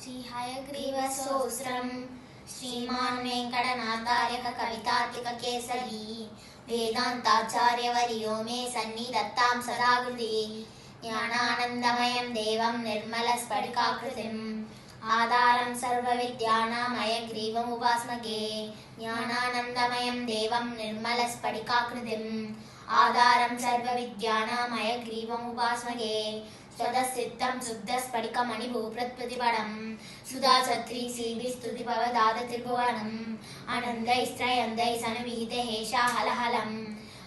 श्री हयग्रीवसोऽस्त्रम् श्रीमान् वेङ्कटनाथार्यः कवितार्किककेसरी वेदान्ताचार्यवर्यो मे सन्निधत्तां सदा हृदि ज्ञानानन्दमयं देवं निर्मलस्फटिकाकृतिम् आधारं सर्वविद्यानां हयग्रीवमुपास्महे ज्ञानानन्दमयं देवं निर्मलस्फटिकाकृतिम् आधारं सर्वविद्यानां हयग्रीवमुपास्महे स्वदसिद्धं शुद्धस्फटिकमणिभूप्रतिपदं सुधाछत्री श्रीभिस्तुतिभवदादतिर्भुवनम् आनन्दैस्त्रयन्दैः सनुविहितहेषाहलहलं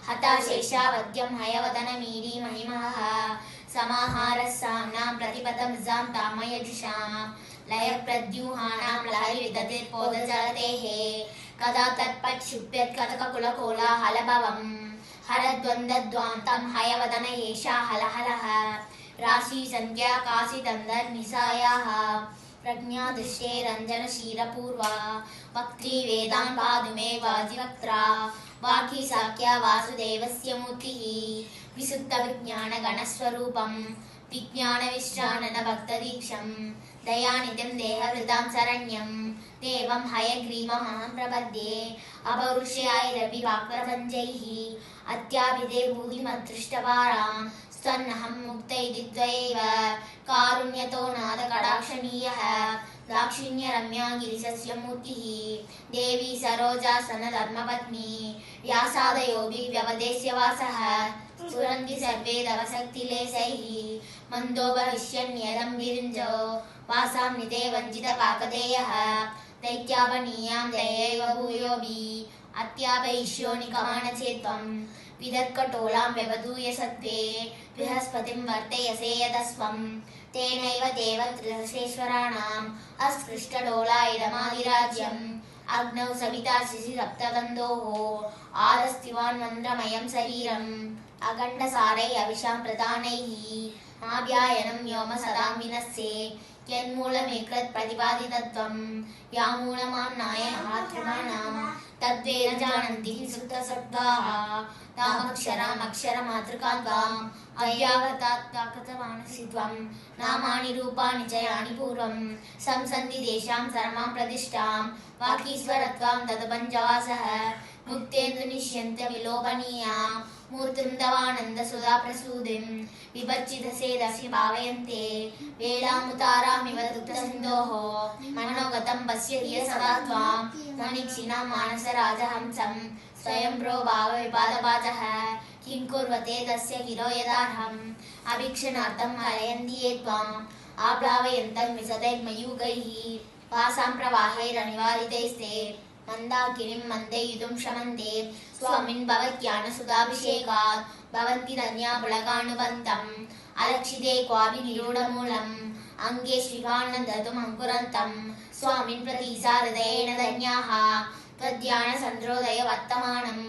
हताशेषावद्यं हयवदनमीरी महिमः समाहारः साम्नां प्रतिपदमृजां तामयजुषां लयप्रद्यूहानां लहरिविदतिर्पोदजलतेः कदा तत्पक्षुभ्यत्कटककुलकोलाहलभवम् हरद्वन्द्वद्वान्तं हयवदन एषाहलहलः राशि संख्या काशिदन्दर्निसायाः प्रज्ञादृष्टेरञ्जनशीलपूर्वा वक्त्री वेदान् पादुमे वाजिवक्त्रा वाकी साख्या वासुदेवस्य मूर्तिः विशुद्धविज्ञानगणस्वरूपं विज्ञानविश्राननभक्तदीक्षं दयानिधिं देहवृतां शरण्यं देवं हयग्रीवमहं प्रपद्ये अपौरुषेयैरभिवाक्प्रपञ्चैः अत्याभिधे भूतिमदृष्टवारां स्वन्नहं मुक्त इति द्वयैव कारुण्यतो नादकटाक्षणीयः दाक्षिण्यरम्या गिरिशस्य मूर्तिः देवी सरोजासनधर्मपत्नी व्यासादयोभिर्व्यवदेश्य वासः स्फुरन्ति सर्वे दवशक्तिलेशैः मन्दो भविष्यन्यदं विरिञ्जो वासां निधे वञ्चितपाकधेयः दैत्यापनीयां दयैव भूयोऽपि अत्यापयिष्यो निगमानचेत्त्वं विदर्कटोलां व्यवधूय सत्त्वे बृहस्पतिं वर्तयसे यदस्वं तेनैव देवत्रयसेश्वराणाम् अस्पृष्टडोला इदमादिराज्यम् अग्नौ सविता शिशिसप्तगन्धोः आदस्तिवान् मन्द्रमयं शरीरम् अखण्डसारै अविशां प्रदानैः आभ्यायनं व्योम सदां विनस्ये यन्मूलमेकृत् प्रतिपादितत्वं यामूलमाम्नाय महात्रिमाणां तद्वेद जानन्ति सुप्तसत्त्वाः तामक्षरामक्षरमातृकाद्वाम् अव्याहतात्काकतमानसि त्वं नामानि रूपाणि च यानि पूर्वं संसन्ति तेषां सर्वां प्रतिष्ठां वाकीश्वरत्वां तदपञ्चवासः मुक्तेन्दुनिष्यन्त्यविलोभनीयां मूर्तिं तवानन्दसुधा प्रसूदिं विभर्चितसेदसि भावयन्ते वेलामुतारामिव दुग्धसिन्धोः मनोगतं पश्यति सदा त्वां मणिक्षिणां मानसराजहंसं स्वयं प्रो भावविपादपाचः किं कुर्वते तस्य गिरो यदार्हम् अभीक्षणार्थं हरयन्ति ये त्वाम् आप्लावयन्तं विशदैर्मयूगैः वासां प्रवाहैरनिवारितैस्ते मन्दाकिनीं मन्दयुधुं शमन्ते स्वामिन् भवज्ञानसुधाभिषेकात् भवन्ति धन्या पुलकानुबन्धम् अलक्षिते क्वापि निरूढमूलम् अङ्गे श्रीकान्नदतुम् अङ्कुरन्तं स्वामिन् प्रतीसा हृदयेन धन्याः त्वद्ध्यानसन्द्रोदय वर्तमानम्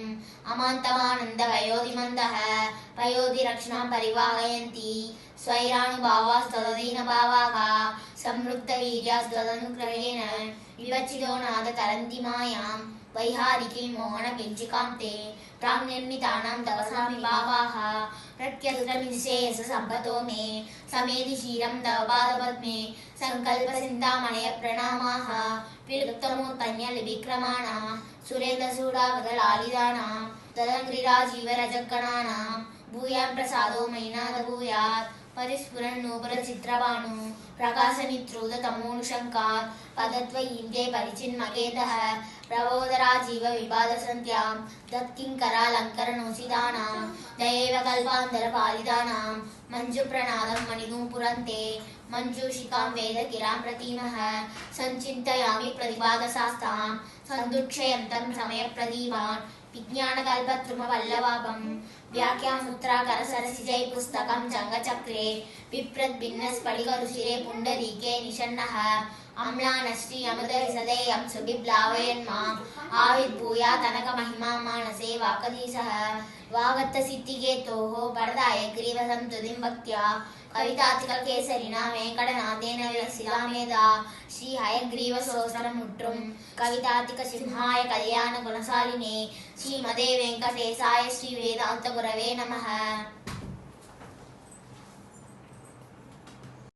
अमान्तमानन्दवयोधिमन्दः पयोधिरक्षणां परिवाहयन्ति स्वैरानुभावास्तदीनभावाः संवृत्तवीर्यास्तदनुग्रहेण विवचितो नाद तरन्ति मायां वैहारिकीं मोहनपिञ्चिकां ते प्राङ्निर्मितानां तवसामि भावाः प्रत्यस्त्रनिःशेष सम्पतो मे समेधि क्षीरं तव पादपद्मे सङ्कल्पचिन्तामणय प्रणामाः विलुप्तमूर्तन्यलिविक्रमाणां सुरेन्द्रसूडावदलालिदानां तदङ्घ्रिराजीवरजगणानां भूयां प्रसादो मयिनाद भूयात् परिस्फुरन्नूपुरचित्रभानु प्रकाशनित्रूदतमोनुशङ्कात् पदद्वयीन्ते परिचिन्मकेतः प्रबोधराजीव विपादसन्त्यां दत्किङ्करालङ्करणोचितानां दयैव कल्पान्तरपालितानां मञ्जुप्रणादं मणिनूपुरन्ते मञ्जूषिकां वेदगिरां प्रतीमः सञ्चिन्तयामि प्रतिपादशास्तां सन्दुक्षयन्तं समयप्रदीपान् विज्ञानकल्पद्रुमवल्लवापं व्याख्यासूत्राकरसरसिजै पुस्तकं जङ्गचक्रे बिभ्रद्भिन्नस्फटिकरुचिरे पुण्डरीके निषण्णः अम्लानश्री अमृतविशदेयं सुबिप्लावयन् माम् आविर्भूयादनकमहिमा मानसे वाकधीशः वागत्तसिद्धिकेतोः वरदाय ग्रीवसंतुतिं भक्त्या कवितार्किककेसरिणा वेङ्कटनाथेन विलसितामेधा श्री हयग्रीवसोऽस्त्रमुट्टुं कवितार्किकसिंहाय कल्याणगुणशालिने श्रीमते वेङ्कटेशाय श्रीवेदान्तगुरवे नमः।